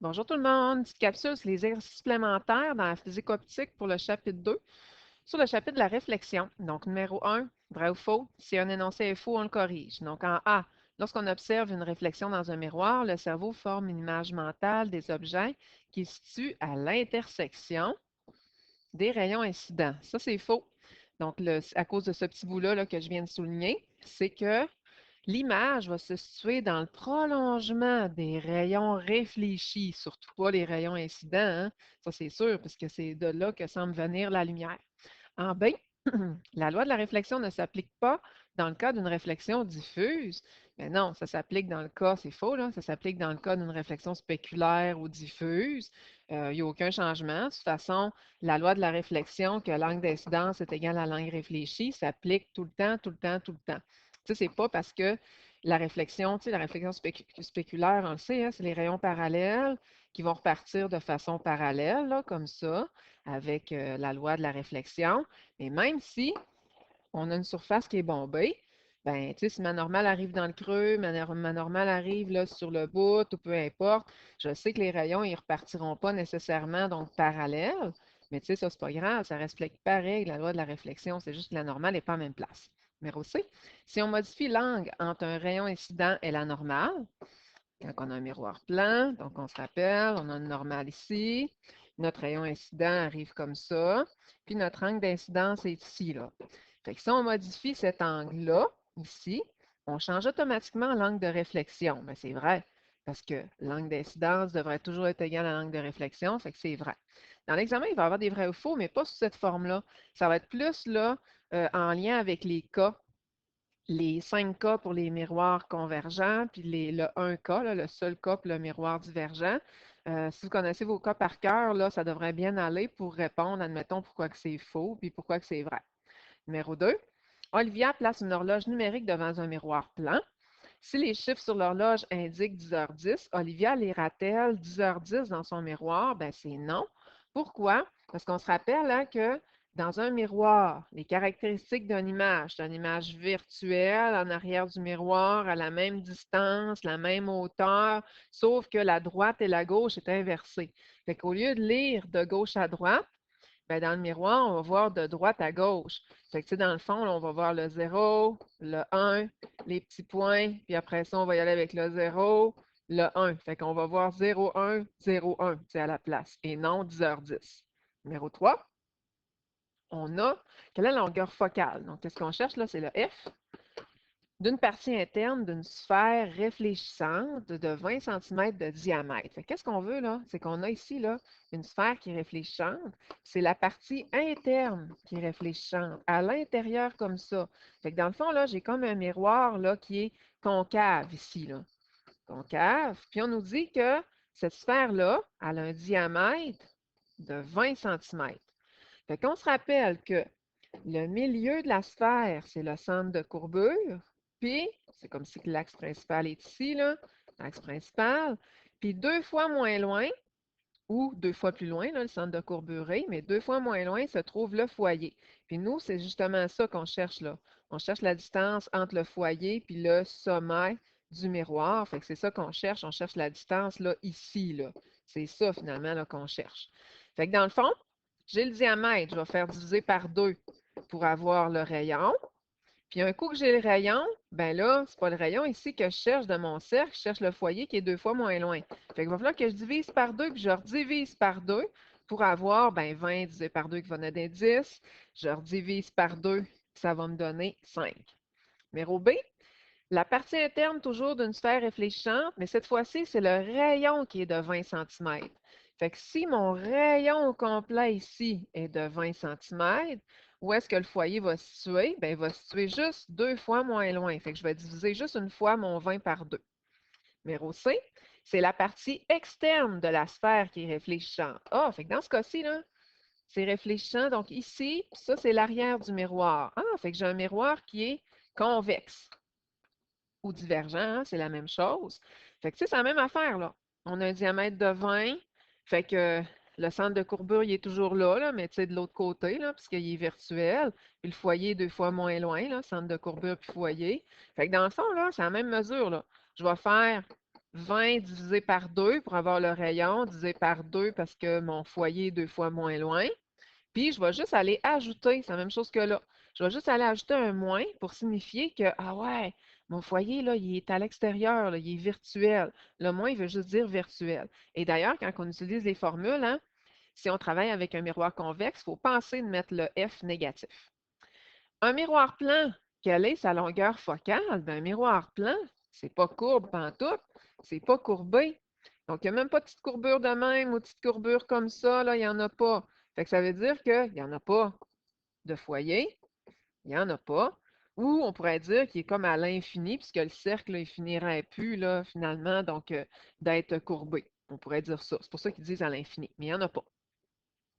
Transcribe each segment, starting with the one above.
Bonjour tout le monde, petite capsule sur les exercices supplémentaires dans la physique optique pour le chapitre 2, sur le chapitre de la réflexion. Donc, numéro 1, vrai ou faux? Si un énoncé est faux, on le corrige. Donc, en A, lorsqu'on observe une réflexion dans un miroir, le cerveau forme une image mentale des objets qui se situent à l'intersection des rayons incidents. Ça, c'est faux. Donc, à cause de ce petit bout-là là, que je viens de souligner, c'est que l'image va se situer dans le prolongement des rayons réfléchis, surtout pas les rayons incidents, hein. Ça, c'est sûr, puisque c'est de là que semble venir la lumière. En B, la loi de la réflexion ne s'applique pas dans le cas d'une réflexion diffuse. Mais non, ça s'applique dans le cas, c'est faux, là, ça s'applique dans le cas d'une réflexion spéculaire ou diffuse. Il n'y a aucun changement. De toute façon, la loi de la réflexion, que l'angle d'incidence est égal à l'angle réfléchi, s'applique tout le temps, tout le temps, tout le temps. Tu sais, c'est pas parce que la réflexion, tu sais, la réflexion spéculaire, on le sait, hein, c'est les rayons parallèles qui vont repartir de façon parallèle, là, comme ça, avec la loi de la réflexion. Et même si on a une surface qui est bombée, ben, tu sais, si ma normale arrive dans le creux, ma normale arrive là, sur le bout, ou peu importe, je sais que les rayons, ils ne repartiront pas nécessairement donc parallèles, mais tu sais, ça, c'est pas grave, ça respecte pareil la loi de la réflexion, c'est juste que la normale n'est pas à la même place. Numéro C, si on modifie l'angle entre un rayon incident et la normale, quand on a un miroir plein, donc on se rappelle, on a une normale ici, notre rayon incident arrive comme ça, puis notre angle d'incidence est ici, là. Fait que si on modifie cet angle-là, ici, on change automatiquement l'angle de réflexion. Mais c'est vrai, parce que l'angle d'incidence devrait toujours être égal à l'angle de réflexion, fait que c'est vrai. Dans l'examen, il va y avoir des vrais ou faux, mais pas sous cette forme-là. Ça va être plus là, en lien avec les cas, les 5 cas pour les miroirs convergents, puis le 1 cas, là, le seul cas pour le miroir divergent. Si vous connaissez vos cas par cœur, là, ça devrait bien aller pour répondre, admettons, pourquoi que c'est faux, puis pourquoi que c'est vrai. Numéro 2, Olivia place une horloge numérique devant un miroir plan. Si les chiffres sur l'horloge indiquent 10h10, Olivia lira-t-elle 10h10 dans son miroir? Ben, c'est non. Pourquoi? Parce qu'on se rappelle hein, que dans un miroir, les caractéristiques d'une image, c'est une image virtuelle en arrière du miroir, à la même distance, la même hauteur, sauf que la droite et la gauche est inversée. Fait qu'au lieu de lire de gauche à droite, ben, dans le miroir, on va voir de droite à gauche. Fait que, tu sais, dans le fond, là, on va voir le 0, le 1, les petits points, puis après ça, on va y aller avec le 0, le 1. Fait qu'on va voir 0, 1, 0, 1, c'est à la place, et non 10h10. Numéro 3, on a quelle est la longueur focale? Donc, qu'est-ce qu'on cherche là? C'est le F d'une partie interne d'une sphère réfléchissante de 20 cm de diamètre. Qu'est-ce qu'on veut là? C'est qu'on a ici là, une sphère qui est réfléchissante. C'est la partie interne qui est réfléchissante, à l'intérieur comme ça. Fait que dans le fond, là, j'ai comme un miroir là, qui est concave ici. Là. Concave. Puis on nous dit que cette sphère-là, elle a un diamètre de 20 cm. Fait qu'on se rappelle que le milieu de la sphère, c'est le centre de courbure. Puis, c'est comme si l'axe principal est ici, là, l'axe principal. Puis, deux fois moins loin, ou deux fois plus loin, là, le centre de courbure est, mais deux fois moins loin se trouve le foyer. Puis nous, c'est justement ça qu'on cherche là. On cherche la distance entre le foyer puis le sommet du miroir. Fait que c'est ça qu'on cherche. On cherche la distance là, ici, là. C'est ça finalement là, qu'on cherche. Fait que dans le fond, j'ai le diamètre, je vais faire diviser par 2 pour avoir le rayon. Puis un coup que j'ai le rayon, ben là, c'est pas le rayon ici que je cherche de mon cercle, je cherche le foyer qui est deux fois moins loin. Fait qu'il va falloir que je divise par 2, puis je redivise par 2 pour avoir ben, 20 divisé par 2 qui va donner 10. Je redivise par 2, ça va me donner 5. Numéro B, la partie interne toujours d'une sphère réfléchissante, mais cette fois-ci, c'est le rayon qui est de 20 cm. Fait que si mon rayon au complet ici est de 20 cm, où est-ce que le foyer va se situer? Bien, il va se situer juste deux fois moins loin. Fait que je vais diviser juste une fois mon 20 par 2. Numéro C, c'est la partie externe de la sphère qui est réfléchissante. Ah, fait que dans ce cas-ci, là, c'est réfléchissant. Donc ici, ça, c'est l'arrière du miroir. Ah, fait que j'ai un miroir qui est convexe ou divergent, hein, c'est la même chose. Fait que, tu sais, c'est la même affaire, là. On a un diamètre de 20, fait que le centre de courbure, il est toujours là, mais tu sais, de l'autre côté, là, puisqu'il est virtuel. Puis le foyer est deux fois moins loin, là, centre de courbure puis foyer. Fait que dans le fond, là, c'est la même mesure, là. Je vais faire 20 divisé par 2 pour avoir le rayon, divisé par 2 parce que mon foyer est 2 fois moins loin. Puis, je vais juste aller ajouter, c'est la même chose que là. Je vais juste aller ajouter un moins pour signifier que, ah ouais, mon foyer, là, il est à l'extérieur, là, il est virtuel. Le moins, il veut juste dire virtuel. Et d'ailleurs, quand on utilise les formules, hein, si on travaille avec un miroir convexe, il faut penser de mettre le F négatif. Un miroir plan, quelle est sa longueur focale? Ben, un miroir plan, c'est pas courbe pantoute, c'est pas courbé. Donc, il n'y a même pas de petite courbure de même ou de petite courbure comme ça, là, il n'y en a pas. Fait que ça veut dire qu'il n'y en a pas de foyer, il n'y en a pas. Ou on pourrait dire qu'il est comme à l'infini, puisque le cercle, là, il finirait plus, là, finalement, donc d'être courbé. On pourrait dire ça. C'est pour ça qu'ils disent à l'infini, mais il n'y en a pas.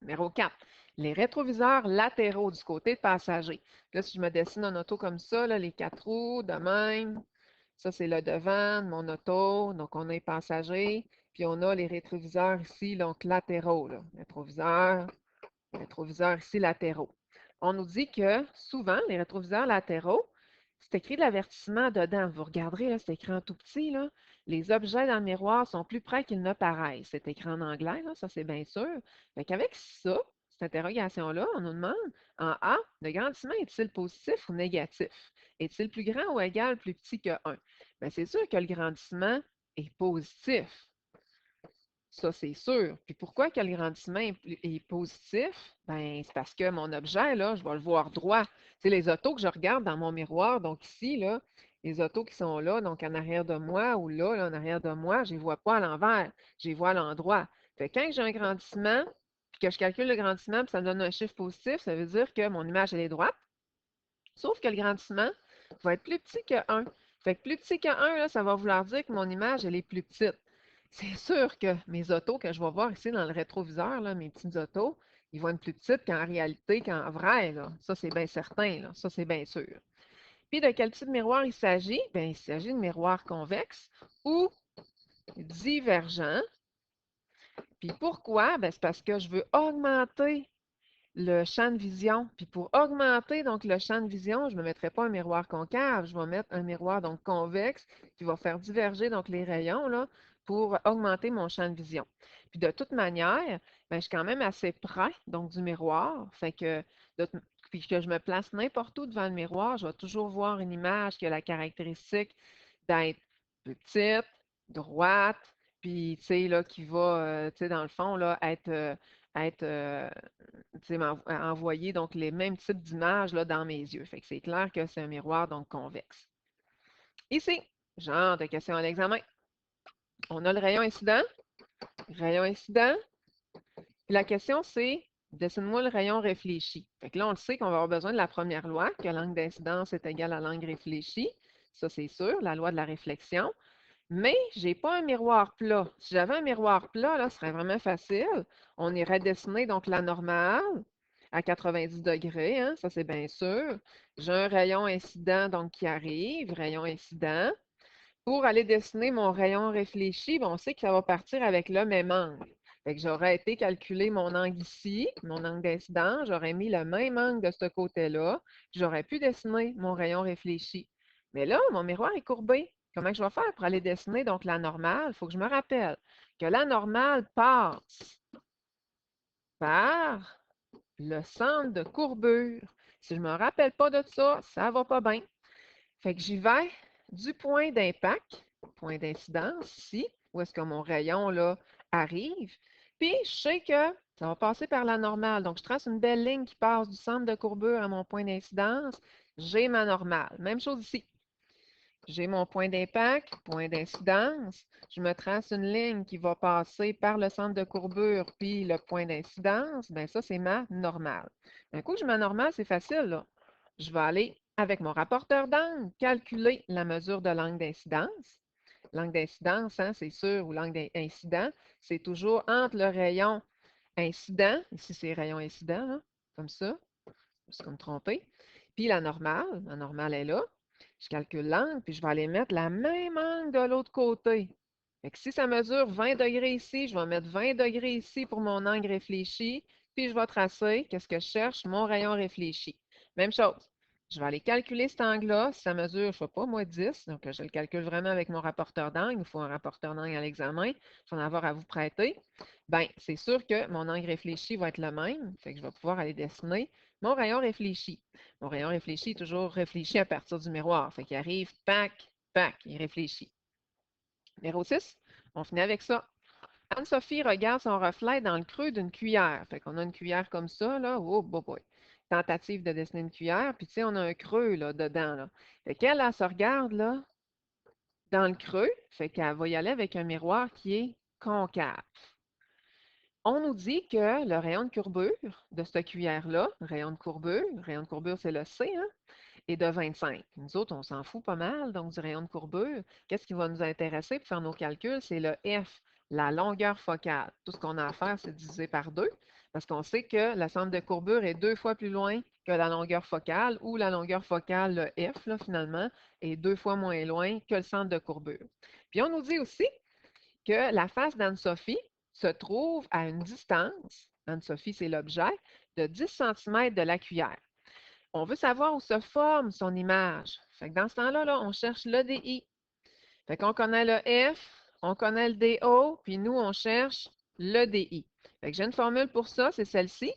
Numéro 4, les rétroviseurs latéraux du côté de passager. Là, si je me dessine un auto comme ça, là, les quatre roues de même, ça c'est le devant de mon auto, donc on a les passagers, puis on a les rétroviseurs ici, donc latéraux, là. Rétroviseurs ici latéraux. On nous dit que souvent, les rétroviseurs latéraux, c'est écrit de l'avertissement dedans. Vous regarderez, là, c'est écrit en tout petit, là. Les objets dans le miroir sont plus près qu'ils ne paraissent. C'est écrit en anglais, là, ça c'est bien sûr. Fait qu'avec ça, cette interrogation-là, on nous demande en A, le grandissement est-il positif ou négatif? Est-il plus grand ou égal, plus petit que 1? Bien, c'est sûr que le grandissement est positif. Ça, c'est sûr. Puis pourquoi que le grandissement est positif? Ben, c'est parce que mon objet, là, je vais le voir droit. C'est les autos que je regarde dans mon miroir, donc ici, là, les autos qui sont là, donc en arrière de moi ou là, en arrière de moi, je ne les vois pas à l'envers, je les vois à l'endroit. Fait que quand j'ai un grandissement, puis que je calcule le grandissement, puis ça me donne un chiffre positif, ça veut dire que mon image, elle est droite. Sauf que le grandissement va être plus petit que 1. Fait que plus petit que 1, là, ça va vouloir dire que mon image, elle est plus petite. C'est sûr que mes autos que je vais voir ici dans le rétroviseur, là, mes petites autos, ils vont être plus petites qu'en réalité, qu'en vrai. Là. Ça, c'est bien certain. Là. Ça, c'est bien sûr. Puis, de quel type de miroir il s'agit? Bien, il s'agit de miroir convexe ou divergent. Puis, pourquoi? Bien, c'est parce que je veux augmenter le champ de vision. Puis pour augmenter donc le champ de vision, je ne me mettrai pas un miroir concave, je vais mettre un miroir donc convexe qui va faire diverger donc les rayons là, pour augmenter mon champ de vision. Puis de toute manière, ben, je suis quand même assez près donc du miroir, fait que puis que je me place n'importe où devant le miroir, je vais toujours voir une image qui a la caractéristique d'être petite, droite, puis tu sais là qui va tu sais dans le fond là être envoyer donc les mêmes types d'images là, dans mes yeux. Fait que c'est clair que c'est un miroir donc convexe. Ici, genre de question à l'examen. On a le rayon incident. Rayon incident. Puis la question, c'est dessine-moi le rayon réfléchi. Fait que là, on le sait qu'on va avoir besoin de la première loi, que l'angle d'incidence est égal à l'angle réfléchi. Ça, c'est sûr, la loi de la réflexion. Mais je n'ai pas un miroir plat. Si j'avais un miroir plat, là, ce serait vraiment facile. On irait dessiner donc la normale à 90 degrés, hein, ça c'est bien sûr. J'ai un rayon incident donc qui arrive, rayon incident. Pour aller dessiner mon rayon réfléchi, ben, on sait que ça va partir avec le même angle. Fait que j'aurais été calculer mon angle ici, mon angle d'incidence, j'aurais mis le même angle de ce côté-là, j'aurais pu dessiner mon rayon réfléchi. Mais là, mon miroir est courbé. Comment je vais faire pour aller dessiner donc la normale? Il faut que je me rappelle que la normale passe par le centre de courbure. Si je ne me rappelle pas de ça, ça ne va pas bien. Fait que j'y vais du point d'impact, point d'incidence ici, où est-ce que mon rayon là, arrive. Puis je sais que ça va passer par la normale. Donc, je trace une belle ligne qui passe du centre de courbure à mon point d'incidence. J'ai ma normale. Même chose ici. J'ai mon point d'impact, point d'incidence. Je me trace une ligne qui va passer par le centre de courbure puis le point d'incidence. Bien, ça, c'est ma normale. Un coup que j'ai ma normale, c'est facile, là. Je vais aller avec mon rapporteur d'angle, calculer la mesure de l'angle d'incidence. L'angle d'incidence, hein, c'est sûr, ou l'angle d'incident, c'est toujours entre le rayon incident, ici c'est rayon incident, là, comme ça, je me suis comme trompée, puis la normale est là. Je calcule l'angle, puis je vais aller mettre la même angle de l'autre côté. Fait que si ça mesure 20 degrés ici, je vais mettre 20 degrés ici pour mon angle réfléchi, puis je vais tracer, qu'est-ce que je cherche? Mon rayon réfléchi. Même chose. Je vais aller calculer cet angle-là. Si ça mesure, je ne sais pas, moi, 10. Donc, je le calcule vraiment avec mon rapporteur d'angle. Il faut un rapporteur d'angle à l'examen. Il faut en avoir à vous prêter. Bien, c'est sûr que mon angle réfléchi va être le même. Fait que je vais pouvoir aller dessiner mon rayon réfléchi. Mon rayon réfléchi est toujours réfléchi à partir du miroir. Fait qu'il arrive, pac, pac, il réfléchit. Numéro 6, on finit avec ça. Anne-Sophie regarde son reflet dans le creux d'une cuillère. Fait qu'on a une cuillère comme ça, là. Oh, boy. Tentative de dessiner une cuillère. Puis, tu sais, on a un creux, là, dedans, là. Fait qu'elle, elle se regarde, là, dans le creux. Fait qu'elle va y aller avec un miroir qui est concave. On nous dit que le rayon de courbure de cette cuillère-là, rayon de courbure, c'est le C, hein, est de 25. Nous autres, on s'en fout pas mal, donc du rayon de courbure. Qu'est-ce qui va nous intéresser pour faire nos calculs? C'est le F, la longueur focale. Tout ce qu'on a à faire, c'est diviser par 2, parce qu'on sait que le centre de courbure est 2 fois plus loin que la longueur focale, ou la longueur focale, le F, là, finalement, est 2 fois moins loin que le centre de courbure. Puis on nous dit aussi que la face d'Anne-Sophie se trouve à une distance, Anne-Sophie, c'est l'objet, de 10 cm de la cuillère. On veut savoir où se forme son image. Fait que dans ce temps-là, là, on cherche l'EDI. Fait qu'on connaît le F, on connaît le DO, puis nous, on cherche l'EDI. Fait que j'ai une formule pour ça, c'est celle-ci.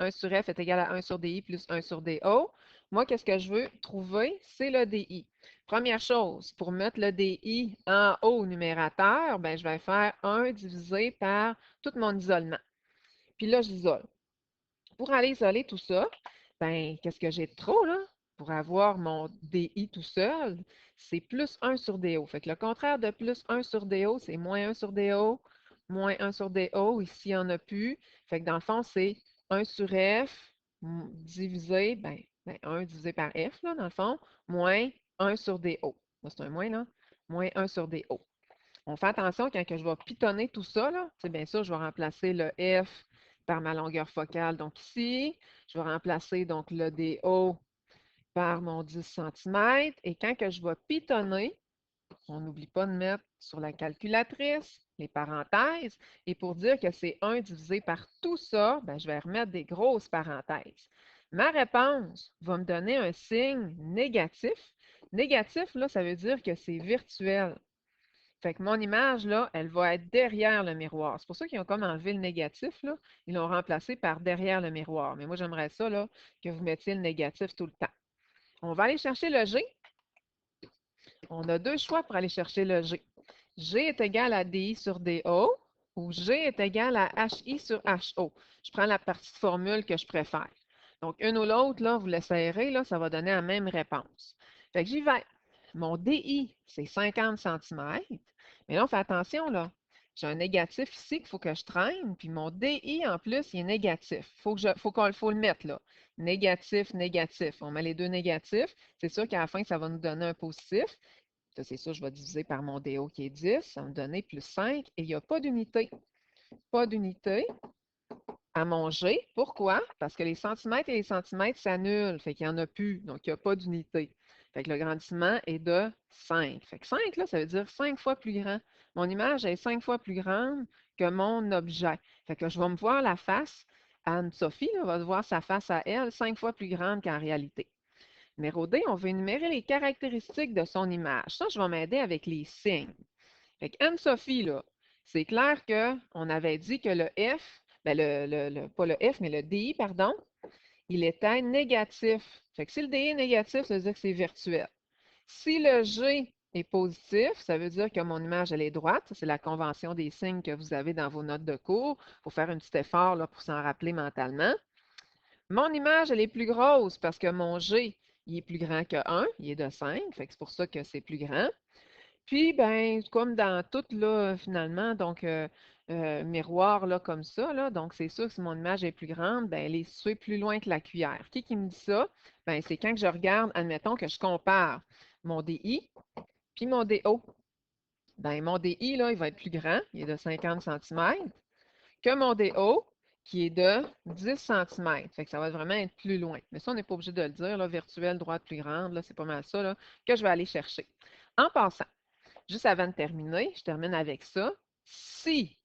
1 sur F est égal à 1 sur DI plus 1 sur DO. Moi, qu'est-ce que je veux trouver? C'est l'EDI. Première chose, pour mettre l'EDI en haut au numérateur, ben, je vais faire 1 divisé par tout mon isolement. Puis là, j'isole. Pour aller isoler tout ça, ben, qu'est-ce que j'ai de trop, là? Pour avoir mon DI tout seul, c'est plus 1 sur DO. Fait que le contraire de plus 1 sur DO, c'est moins 1 sur DO, moins 1 sur DO. Ici, il n'y en a plus. Fait que dans le fond, c'est 1 sur F divisé, 1 divisé par F, là, dans le fond, moins 1 sur DO. Là, c'est un moins, là. Moins 1 sur DO. On fait attention quand que je vais pitonner tout ça, là. C'est bien sûr, je vais remplacer le F par ma longueur focale. Donc ici, je vais remplacer donc le DO par mon 10 cm. Et quand que je vais pitonner, on n'oublie pas de mettre sur la calculatrice les parenthèses. Et pour dire que c'est 1 divisé par tout ça, ben, je vais remettre des grosses parenthèses. Ma réponse va me donner un signe négatif. Négatif, là, ça veut dire que c'est virtuel. Fait que mon image, là, elle va être derrière le miroir. C'est pour ça qu'ils ont comme enlevé le négatif, là. Ils l'ont remplacé par derrière le miroir. Mais moi, j'aimerais ça, là, que vous mettiez le négatif tout le temps. On va aller chercher le G. On a deux choix pour aller chercher le G. G est égal à DI sur DO ou G est égal à HI sur HO. Je prends la partie de formule que je préfère. Donc, une ou l'autre, là, vous l'essayerez, là, ça va donner la même réponse. Fait que j'y vais. Mon DI, c'est 50 cm. Mais là, on fait attention, là. J'ai un négatif ici qu'il faut que je traîne, puis mon DI, en plus, il est négatif. Faut le mettre, là. Négatif, négatif. On met les deux négatifs. C'est sûr qu'à la fin, ça va nous donner un positif. Ça, c'est sûr, je vais diviser par mon DO qui est 10. Ça va me donner plus 5. Et il n'y a pas d'unité. Pas d'unité à mon G. Pourquoi? Parce que les centimètres et les centimètres s'annulent. Fait qu'il n'y en a plus. Donc, il n'y a pas d'unité. Fait que le grandissement est de 5. Fait que 5, là, ça veut dire 5 fois plus grand. Mon image est 5 fois plus grande que mon objet. Fait que je vais me voir la face. Anne-Sophie va voir sa face à elle 5 fois plus grande qu'en réalité. Numéro D, on veut énumérer les caractéristiques de son image. Ça, je vais m'aider avec les signes. Fait que Anne-Sophie, là, c'est clair qu'on avait dit que le F, ben pas le F, mais le DI, pardon, il était négatif. Fait que si le DI est négatif, ça veut dire que c'est virtuel. Si le G est positif, ça veut dire que mon image, elle est droite. C'est la convention des signes que vous avez dans vos notes de cours. Il faut faire un petit effort là, pour s'en rappeler mentalement. Mon image, elle est plus grosse parce que mon G, il est plus grand que 1, il est de 5, fait que c'est pour ça que c'est plus grand. Puis, ben, comme dans tout, là, finalement, donc, miroir, là, comme ça, là, donc c'est sûr que si mon image est plus grande, ben, elle est située plus loin que la cuillère. Qui me dit ça? Ben, c'est quand que je regarde, admettons que je compare mon DI puis mon DO. Ben, mon DI, là, il va être plus grand, il est de 50 cm, que mon DO, qui est de 10 cm. Fait que ça va vraiment être plus loin. Mais ça, on n'est pas obligé de le dire, là, virtuelle, droite plus grande, là, c'est pas mal ça, là, que je vais aller chercher. En passant, juste avant de terminer, je termine avec ça. Si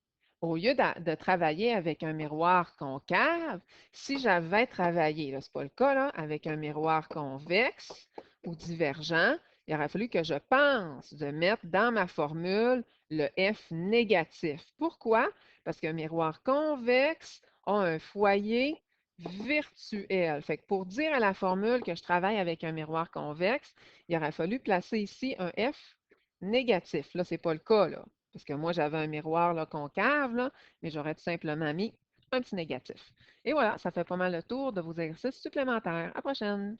Au lieu de travailler avec un miroir concave, si j'avais travaillé, ce n'est pas le cas, là, avec un miroir convexe ou divergent, il aurait fallu que je pense de mettre dans ma formule le F négatif. Pourquoi? Parce qu'un miroir convexe a un foyer virtuel. Fait que pour dire à la formule que je travaille avec un miroir convexe, il aurait fallu placer ici un F négatif. Là, ce n'est pas le cas, là. Parce que moi, j'avais un miroir là, concave, là, mais j'aurais tout simplement mis un petit négatif. Et voilà, ça fait pas mal le tour de vos exercices supplémentaires. À la prochaine!